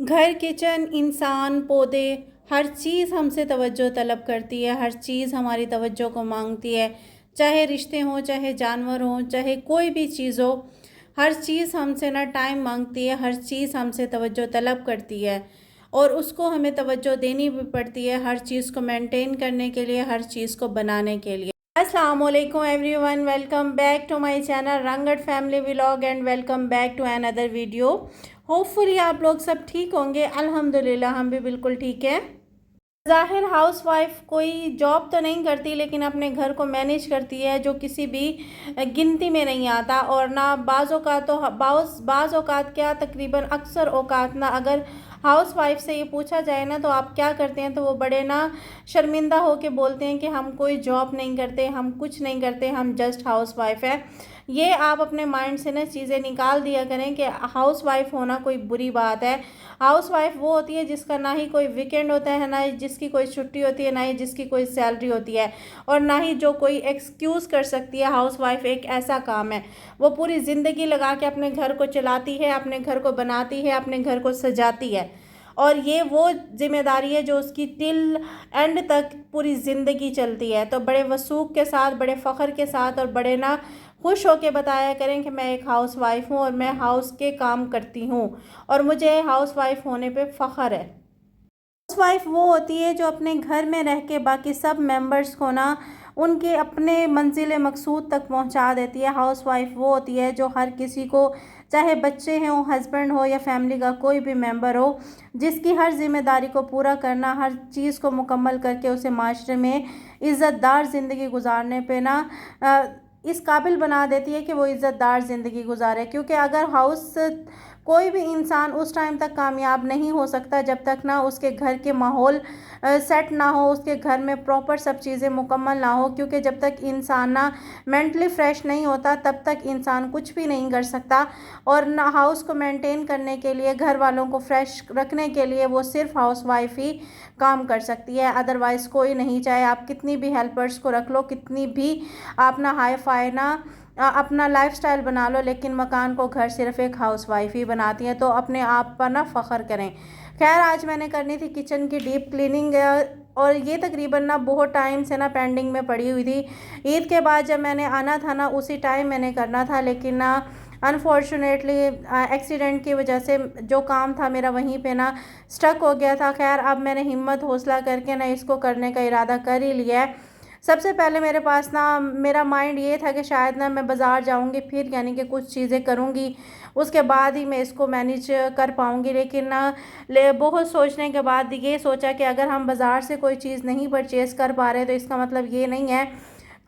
घर, किचन, इंसान, पौधे, हर चीज़ हमसे तवज्जो तलब करती है, हर चीज़ हमारी तवज्जो को मांगती है। चाहे रिश्ते हों, चाहे जानवर हों, चाहे कोई भी चीज़ हो, हर चीज़ हमसे ना टाइम मांगती है, हर चीज़ हमसे तवज्जो तलब करती है और उसको हमें तवज्जो देनी भी पड़ती है हर चीज़ को मेंटेन करने के लिए, हर चीज़ को बनाने के लिए। अस्सलाम वालेकुम everyone, welcome back to my channel Rangat family vlog and welcome back to another video. Hopefully आप लोग सब ठीक होंगे। अल्हम्दुलिल्लाह हम भी बिल्कुल ठीक है। ज़ाहिर हाउस वाइफ कोई जॉब तो नहीं करती, लेकिन अपने घर को मैनेज करती है, जो किसी भी गिनती में नहीं आता। और ना बाज़ औक़ात तो बाज़ औक़ात क्या, तकरीबन अक्सर औक़ात ना, अगर हाउस वाइफ से ये पूछा जाए ना तो आप क्या करते हैं, तो वो बड़े ना शर्मिंदा हो के बोलते हैं कि हम कोई जॉब नहीं करते, हम कुछ नहीं करते, हम जस्ट हाउस वाइफ है। ये आप अपने माइंड से ना चीज़ें निकाल दिया करें कि हाउस वाइफ होना कोई बुरी बात है। हाउस वाइफ वो होती है जिसका ना ही कोई वीकेंड होता है, ना ही जिसकी कोई छुट्टी होती है, ना ही जिसकी कोई सैलरी होती है, और ना ही जो कोई एक्सक्यूज़ कर सकती है। हाउस वाइफ एक ऐसा काम है, वो पूरी ज़िंदगी लगा के अपने घर को चलाती है, अपने घर को बनाती है, अपने घर को सजाती है। और ये वो ज़िम्मेदारी है जो उसकी टिल एंड तक पूरी ज़िंदगी चलती है। तो बड़े वसूख के साथ, बड़े फ़ख्र के साथ और बड़े ना खुश होके बताया करें कि मैं एक हाउस वाइफ हूँ और मैं हाउस के काम करती हूँ और मुझे हाउस वाइफ होने पे फ़ख्र है। हाउस वाइफ वो होती है जो अपने घर में रह के बाकी सब मेंबर्स को ना उनके अपने मंजिल मकसूद तक पहुंचा देती है। हाउस वाइफ वो होती है जो हर किसी को, चाहे बच्चे हों, हस्बैंड हो या फैमिली का कोई भी मेंबर हो, जिसकी हर जिम्मेदारी को पूरा करना, हर चीज़ को मुकम्मल करके उसे माशरे में इज़्ज़तदार ज़िंदगी गुजारने पे ना इस काबिल बना देती है कि वो इज़्ज़तदार ज़िंदगी गुजारे। क्योंकि अगर हाउस कोई भी इंसान उस टाइम तक कामयाब नहीं हो सकता जब तक ना उसके घर के माहौल सेट ना हो, उसके घर में प्रॉपर सब चीज़ें मुकम्मल ना हो। क्योंकि जब तक इंसान ना मेंटली फ्रेश नहीं होता तब तक इंसान कुछ भी नहीं कर सकता। और ना हाउस को मेंटेन करने के लिए, घर वालों को फ्रेश रखने के लिए वो सिर्फ हाउस वाइफ ही काम कर सकती है, अदरवाइज़ कोई नहीं। चाहे आप कितनी भी हेल्पर्स को रख लो, कितनी भी आप ना हाई फाई ना अपना लाइफस्टाइल बना लो, लेकिन मकान को घर सिर्फ एक हाउस वाइफ ही बनाती है। तो अपने आप पर ना फ़ख्र करें। खैर, आज मैंने करनी थी किचन की डीप क्लीनिंग और ये तकरीबन ना बहुत टाइम से ना पेंडिंग में पड़ी हुई थी। ईद के बाद जब मैंने आना था ना, उसी टाइम मैंने करना था, लेकिन ना अनफॉर्चुनेटली एक्सीडेंट की वजह से जो काम था मेरा वहीं पे ना स्टक हो गया था। खैर, अब मैंने हिम्मत हौसला करके ना इसको करने का इरादा कर ही लिया है। सबसे पहले मेरे पास ना मेरा माइंड ये था कि शायद ना मैं बाज़ार जाऊंगी, फिर यानी कि कुछ चीज़ें करूंगी, उसके बाद ही मैं इसको मैनेज कर पाऊंगी। लेकिन ना बहुत सोचने के बाद ये सोचा कि अगर हम बाज़ार से कोई चीज़ नहीं परचेज़ कर पा रहे तो इसका मतलब ये नहीं है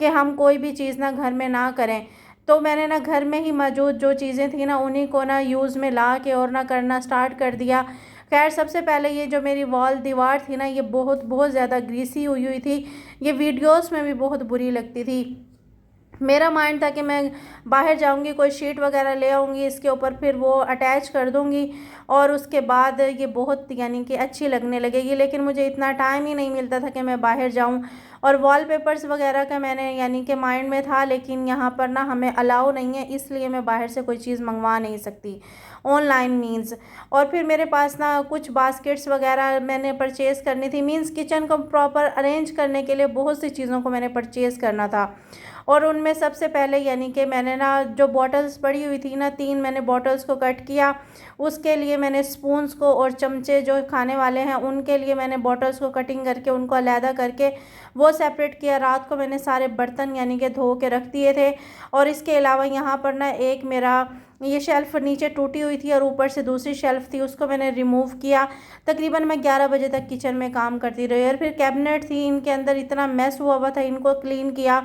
कि हम कोई भी चीज़ ना घर में ना करें। तो मैंने ना घर में ही मौजूद जो चीज़ें थी ना उन्हीं को ना यूज़ में ला के और ना करना स्टार्ट कर दिया। खैर, सबसे पहले ये जो मेरी वॉल दीवार थी ना, ये बहुत बहुत ज़्यादा ग्रीसी हुई हुई थी। ये वीडियोस में भी बहुत बुरी लगती थी। मेरा माइंड था कि मैं बाहर जाऊंगी, कोई शीट वगैरह ले आऊंगी, इसके ऊपर फिर वो अटैच कर दूंगी और उसके बाद ये बहुत यानी कि अच्छी लगने लगेगी। लेकिन मुझे इतना टाइम ही नहीं मिलता था कि मैं बाहर जाऊं। और वॉलपेपर्स वगैरह का मैंने यानी कि माइंड में था, लेकिन यहाँ पर ना हमें अलाउ नहीं है, इसलिए मैं बाहर से कोई चीज़ मंगवा नहीं सकती ऑनलाइन मीन्स। और फिर मेरे पास ना कुछ बास्केट्स वगैरह मैंने परचेज़ करनी थी, मीन्स किचन को प्रॉपर अरेंज करने के लिए बहुत सी चीज़ों को मैंने परचेज़ करना था। और उनमें सबसे पहले यानी कि मैंने ना जो बॉटल्स पड़ी हुई थी ना, 3 मैंने बॉटल्स को कट किया। उसके लिए मैंने स्पून्स को और चमचे जो खाने वाले हैं उनके लिए मैंने बॉटल्स को कटिंग करके उनको अलहदा करके वो सेपरेट किया। रात को मैंने सारे बर्तन यानी कि धो के रख दिए थे। और इसके अलावा यहाँ पर ना एक मेरा ये शेल्फ़ नीचे टूटी हुई थी और ऊपर से दूसरी शेल्फ़ थी, उसको मैंने रिमूव किया। तकरीबन मैं 11 बजे तक किचन में काम करती रही। और फिर कैबिनेट थी, इनके अंदर इतना मैस हुआ हुआ था, इनको क्लीन किया।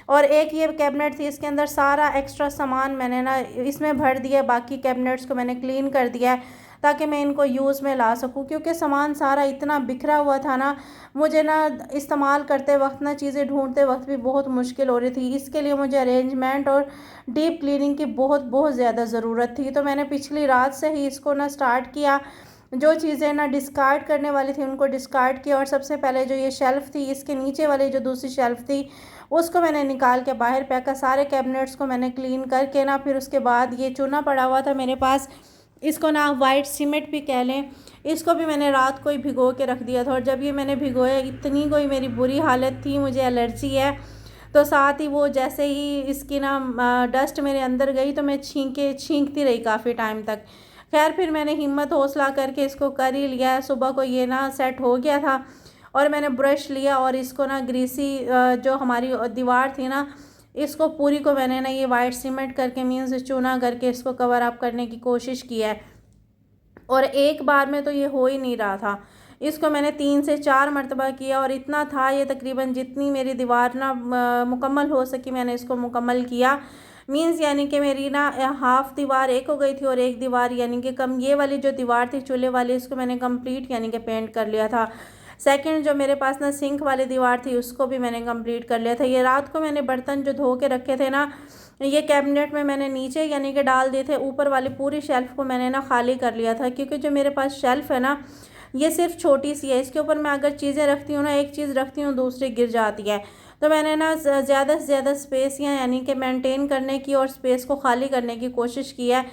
और एक ये कैबिनेट थी, इसके अंदर सारा एक्स्ट्रा सामान मैंने ना इसमें भर दिया। बाकी कैबिनेट्स को मैंने क्लीन कर दिया है ताकि मैं इनको यूज़ में ला सकूं। क्योंकि सामान सारा इतना बिखरा हुआ था ना, मुझे ना इस्तेमाल करते वक्त ना चीज़ें ढूंढते वक्त भी बहुत मुश्किल हो रही थी। इसके लिए मुझे अरेंजमेंट और डीप क्लीनिंग की बहुत बहुत ज़्यादा ज़रूरत थी। तो मैंने पिछली रात से ही इसको ना स्टार्ट किया। जो चीज़ें ना डिस्कार्ड करने वाली थी उनको डिस्कार्ड किया। और सबसे पहले जो ये शेल्फ़ थी, इसके नीचे वाली जो दूसरी शेल्फ़ थी उसको मैंने निकाल के बाहर फेंका। सारे कैबिनेट्स को मैंने क्लीन करके ना, फिर उसके बाद ये चूना पड़ा हुआ था मेरे पास, इसको ना वाइट सीमेंट भी कह लें। इसको भी मैंने रात को ही भिगो के रख दिया था, और जब ये मैंने भिगोया इतनी कोई मेरी बुरी हालत थी, मुझे एलर्जी है, तो साथ ही वो जैसे ही इसकी ना डस्ट मेरे अंदर गई तो मैं छींकती रही काफ़ी टाइम तक। खैर फिर मैंने हिम्मत हौसला करके इसको कर ही लिया। सुबह को ये ना सेट हो गया था, और मैंने ब्रश लिया और इसको ना ग्रीसी जो हमारी दीवार थी ना, इसको पूरी को मैंने ना ये वाइट सीमेंट करके मीन्स चूना करके इसको कवर अप करने की कोशिश की है। और एक बार में तो ये हो ही नहीं रहा था, इसको मैंने 3 से 4 मरतबा किया, और इतना था ये तकरीबन जितनी मेरी दीवार ना मुकम्मल हो सकी मैंने इसको मुकम्मल किया। मीन्स यानी कि मेरी ना हाफ़ दीवार एक हो गई थी, और एक दीवार यानी कि कम ये वाली जो दीवार थी चूल्हे वाली, इसको मैंने कंप्लीट यानी कि पेंट कर लिया था। सेकंड जो मेरे पास ना सिंक वाली दीवार थी उसको भी मैंने कंप्लीट कर लिया था। ये रात को मैंने बर्तन जो धो के रखे थे ना, ये कैबिनेट में मैंने नीचे यानी कि डाल दिए थे। ऊपर वाली पूरी शेल्फ़ को मैंने ना खाली कर लिया था, क्योंकि जो मेरे पास शेल्फ़ है ना ये सिर्फ छोटी सी है, इसके ऊपर मैं अगर चीज़ें रखती हूँ ना, एक चीज़ रखती हूँ दूसरी गिर जाती है। तो मैंने ना ज़्यादा से ज़्यादा स्पेस यानी कि मेंटेन करने की और स्पेस को खाली करने की कोशिश की है,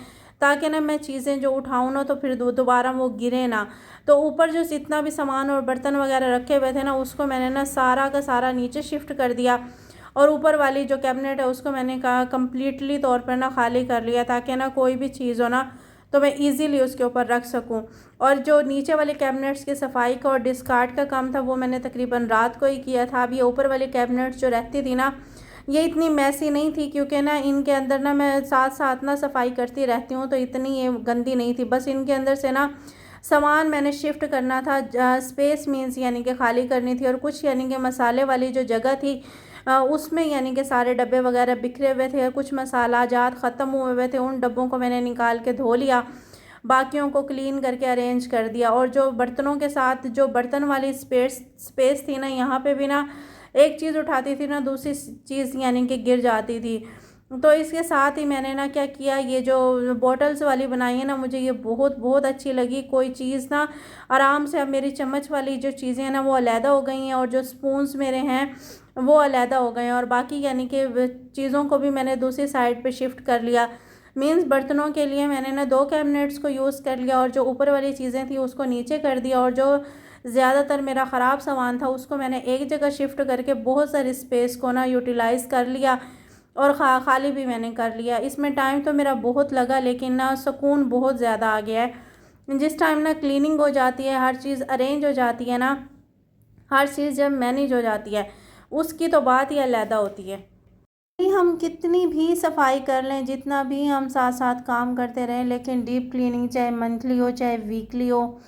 ताकि ना मैं चीज़ें जो उठाऊँ ना तो फिर दोबारा वो गिरे ना। तो ऊपर जो जितना भी सामान और बर्तन वगैरह रखे हुए थे ना, उसको मैंने ना सारा का सारा नीचे शिफ्ट कर दिया, और ऊपर वाली जो कैबिनेट है उसको मैंने कहा कम्प्लीटली तौर पर ना खाली कर लिया, ताकि ना कोई भी चीज़ हो ना तो मैं इजीली उसके ऊपर रख सकूं। और जो नीचे वाले कैबिनेट्स की सफाई का और डिस्कार्ड का काम था वो मैंने तकरीबन रात को ही किया था। अब ये ऊपर वाली कैबिनेट्स जो रहती थी ना, ये इतनी मैसी नहीं थी, क्योंकि ना इनके अंदर ना मैं साथ साथ ना सफाई करती रहती हूँ, तो इतनी ये गंदी नहीं थी। बस इनके अंदर से ना सामान मैंने शिफ्ट करना था, स्पेस मीन्स यानी कि खाली करनी थी, और कुछ यानी कि मसाले वाली जो जगह थी उसमें यानी कि सारे डब्बे वगैरह बिखरे हुए थे, कुछ मसाला जात ख़त्म हुए हुए थे, उन डब्बों को मैंने निकाल के धो लिया, बाकियों को क्लीन करके अरेंज कर दिया। और जो बर्तनों के साथ जो बर्तन वाली स्पेस थी ना, यहाँ पे भी ना एक चीज़ उठाती थी ना दूसरी चीज़ यानी कि गिर जाती थी। तो इसके साथ ही मैंने ना क्या किया, ये जो बॉटल्स वाली बनाई है ना, मुझे ये बहुत बहुत अच्छी लगी। कोई चीज़ ना आराम से, अब मेरी चम्मच वाली जो चीज़ें हैं ना वो अलहदा हो गई हैं, और जो स्पून्स मेरे हैं वो अलहदा हो गए हैं, और बाकी यानी कि चीज़ों को भी मैंने दूसरी साइड पे शिफ्ट कर लिया। मीन्स बर्तनों के लिए मैंने ना 2 कैबिनेट्स को यूज़ कर लिया, और जो ऊपर वाली चीज़ें थी उसको नीचे कर दिया, और जो ज़्यादातर मेरा ख़राब सामान था उसको मैंने एक जगह शिफ्ट करके बहुत सारी स्पेस को ना यूटिलाइज़ कर लिया, और खाली भी मैंने कर लिया। इसमें टाइम तो मेरा बहुत लगा, लेकिन ना सुकून बहुत ज़्यादा आ गया है। जिस टाइम ना क्लीनिंग हो जाती है, हर चीज़ अरेंज हो जाती है ना, हर चीज़ जब मैनेज हो जाती है, उसकी तो बात ही अलग होती है। हम कितनी भी सफाई कर लें, जितना भी हम साथ साथ काम करते रहें, लेकिन डीप क्लीनिंग चाहे मंथली हो चाहे वीकली हो,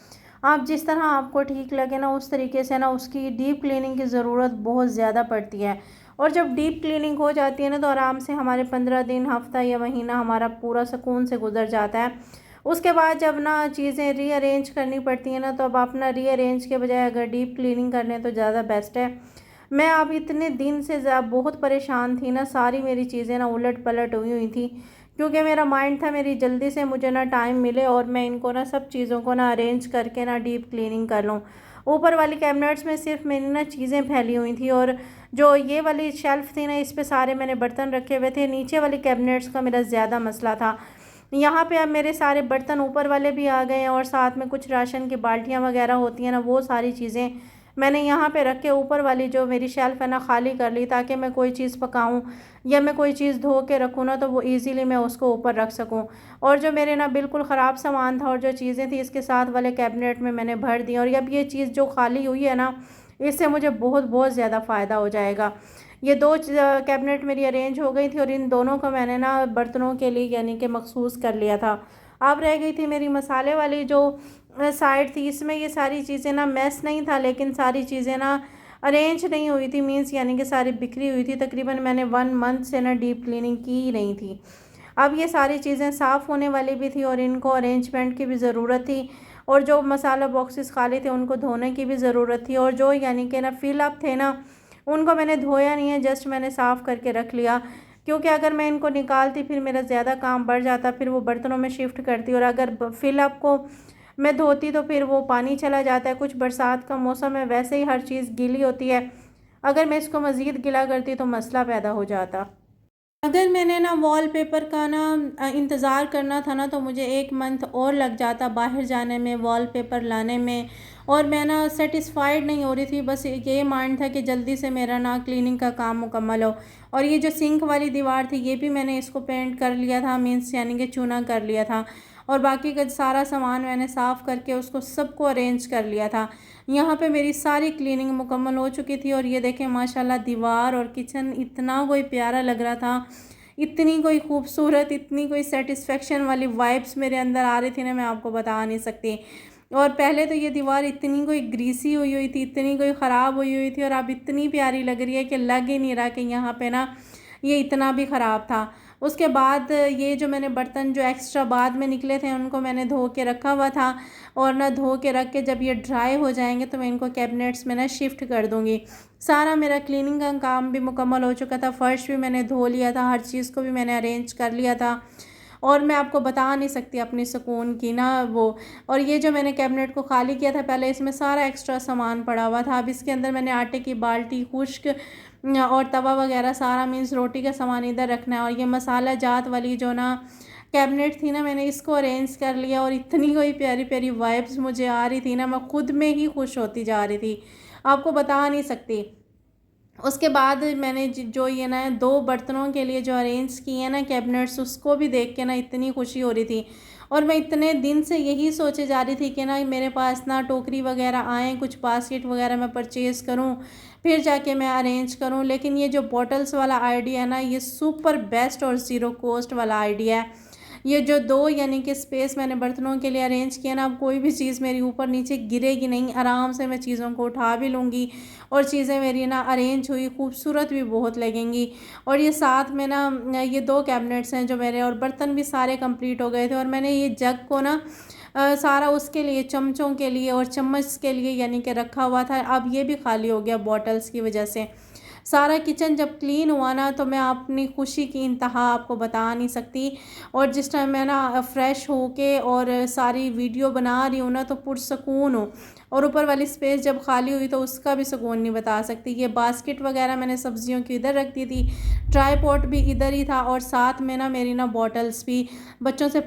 आप जिस तरह आपको ठीक लगे ना उस तरीके से ना उसकी डीप क्लीनिंग की ज़रूरत बहुत ज़्यादा पड़ती है। और जब डीप क्लीनिंग हो जाती है ना, तो आराम से हमारे 15 दिन, हफ्ता या महीना हमारा पूरा सुकून से गुजर जाता है। उसके बाद जब ना चीज़ें रीअरेंज करनी पड़ती हैं ना, तो अब अपना रीअरेंज के बजाय अगर डीप क्लीनिंग कर लें तो ज़्यादा बेस्ट है। मैं अब इतने दिन से बहुत परेशान थी ना, सारी मेरी चीज़ें ना उलट पलट हुई हुई थी, क्योंकि मेरा माइंड था मेरी जल्दी से मुझे ना टाइम मिले और मैं इनको ना सब चीज़ों को ना अरेंज करके ना डीप क्लीनिंग कर लूँ। ऊपर वाली कैबिनेट्स में सिर्फ मेरी ना चीज़ें फैली हुई थी, और जो ये वाली शेल्फ़ थी ना इस पे सारे मैंने बर्तन रखे हुए थे। नीचे वाली कैबिनेट्स का मेरा ज़्यादा मसला था। यहाँ पे अब मेरे सारे बर्तन ऊपर वाले भी आ गए हैं, और साथ में कुछ राशन की बाल्टियाँ वगैरह होती हैं ना, वो सारी चीज़ें मैंने यहाँ पे रख के ऊपर वाली जो मेरी शेल्फ़ है ना खाली कर ली, ताकि मैं कोई चीज़ पकाऊँ या मैं कोई चीज़ धो के रखूँ ना, तो वो इजीली मैं उसको ऊपर रख सकूँ। और जो मेरे ना बिल्कुल ख़राब सामान था और जो चीज़ें थी इसके साथ वाले कैबिनेट में मैंने भर दी, और अब ये चीज़ जो खाली हुई है ना, इससे मुझे बहुत बहुत ज़्यादा फ़ायदा हो जाएगा। ये 2 कैबिनेट मेरी अरेंज हो गई थी, और इन दोनों को मैंने ना बर्तनों के लिए यानी कि मखसूस कर लिया था। अब रह गई थी मेरी मसाले वाली जो साइड थी, इसमें ये सारी चीज़ें ना मैस नहीं था, लेकिन सारी चीज़ें ना अरेंज नहीं हुई थी, मीन्स यानी कि सारी बिखरी हुई थी। तकरीबन मैंने 1 मंथ से ना डीप क्लीनिंग की ही नहीं थी। अब ये सारी चीज़ें साफ़ होने वाली भी थी, और इनको अरेंजमेंट की भी ज़रूरत थी, और जो मसाला बॉक्सेस खाली थे उनको धोने की भी ज़रूरत थी, और जो यानी कि ना फिल अप थे ना उनको मैंने धोया नहीं है, जस्ट मैंने साफ़ करके रख लिया। क्योंकि अगर मैं इनको निकालती फिर मेरा ज़्यादा काम बढ़ जाता, फिर वो बर्तनों में शिफ्ट करती, और अगर फिल अप को मैं धोती तो फिर वो पानी चला जाता है। कुछ बरसात का मौसम है, वैसे ही हर चीज़ गीली होती है, अगर मैं इसको मज़ीद गीला करती तो मसला पैदा हो जाता। अगर मैंने ना वॉलपेपर का ना इंतज़ार करना था ना, तो मुझे 1 मंथ और लग जाता बाहर जाने में, वॉलपेपर लाने में। और मैं ना सेटिस्फाइड नहीं हो रही थी, बस ये माइंड था कि जल्दी से मेरा ना क्लीनिंग का काम मुकम्मल हो। और ये जो सिंक वाली दीवार थी, ये भी मैंने इसको पेंट कर लिया था, मीन्स यानी कि चूना कर लिया था। और बाकी का सारा सामान मैंने साफ़ करके उसको सबको अरेंज कर लिया था। यहाँ पे मेरी सारी क्लीनिंग मुकम्मल हो चुकी थी। और ये देखें माशाल्लाह, दीवार और किचन इतना कोई प्यारा लग रहा था, इतनी कोई खूबसूरत, इतनी कोई सेटिस्फेक्शन वाली वाइब्स मेरे अंदर आ रही थी ना, मैं आपको बता नहीं सकती। और पहले तो ये दीवार इतनी कोई ग्रीसी हुई हुई थी, इतनी कोई ख़राब हुई हुई थी, और अब इतनी प्यारी लग रही है कि लग ही नहीं रहा कि यहाँ पे ना ये इतना भी ख़राब था। उसके बाद ये जो मैंने बर्तन जो एक्स्ट्रा बाद में निकले थे, उनको मैंने धो के रखा हुआ था। और ना धो के रख के जब ये ड्राई हो जाएंगे तो मैं इनको कैबिनेट्स में ना शिफ्ट कर दूँगी। सारा मेरा क्लीनिंग का काम भी मुकम्मल हो चुका था, फ़र्श भी मैंने धो लिया था, हर चीज़ को भी मैंने अरेंज कर लिया था। और मैं आपको बता नहीं सकती अपनी सुकून की ना वो। और ये जो मैंने कैबिनेट को खाली किया था, पहले इसमें सारा एक्स्ट्रा सामान पड़ा हुआ था, अब इसके अंदर मैंने आटे की बाल्टी, खुश्क और तवा वगैरह सारा, मीन्स रोटी का सामान इधर रखना है। और ये मसाला जात वाली जो ना कैबिनेट थी ना, मैंने इसको अरेंज कर लिया। और इतनी कोई प्यारी प्यारी वाइब्स मुझे आ रही थी ना, मैं खुद में ही खुश होती जा रही थी, आपको बता नहीं सकती। उसके बाद मैंने जो ये ना 2 बर्तनों के लिए जो अरेंज किए हैं ना कैबिनेट्स, उसको भी देख के ना इतनी खुशी हो रही थी। और मैं इतने दिन से यही सोचे जा रही थी कि ना मेरे पास ना टोकरी वगैरह आएँ, कुछ बास्केट वगैरह मैं परचेज़ करूँ, फिर जाके मैं अरेंज करूँ। लेकिन ये जो बॉटल्स वाला आइडिया है ना, ये सुपर बेस्ट और ज़ीरो कॉस्ट वाला आइडिया है। ये जो 2 यानी कि स्पेस मैंने बर्तनों के लिए अरेंज किया ना, अब कोई भी चीज़ मेरी ऊपर नीचे गिरेगी नहीं, आराम से मैं चीज़ों को उठा भी लूँगी। और चीज़ें मेरी ना अरेंज हुई खूबसूरत भी बहुत लगेंगी। और ये साथ में ना ये 2 कैबिनेट्स हैं जो मेरे, और बर्तन भी सारे कंप्लीट हो गए थे। और मैंने ये जग को ना सारा उसके लिए, चमचों के लिए और चम्मच के लिए यानी कि रखा हुआ था, अब ये भी खाली हो गया बॉटल्स की वजह से। सारा किचन जब क्लीन हुआ ना, तो मैं अपनी खुशी की इंतहा आपको बता नहीं सकती। और जिस टाइम मैं ना फ़्रेश होके और सारी वीडियो बना रही हूँ ना, तो पुरसकून हूँ। और ऊपर वाली स्पेस जब खाली हुई तो उसका भी सुकून नहीं बता सकती। ये बास्केट वगैरह मैंने सब्जियों की इधर रख दी थी, ट्राईपॉड भी इधर ही था, और साथ में ना मेरी ना बॉटल्स भी, बच्चों से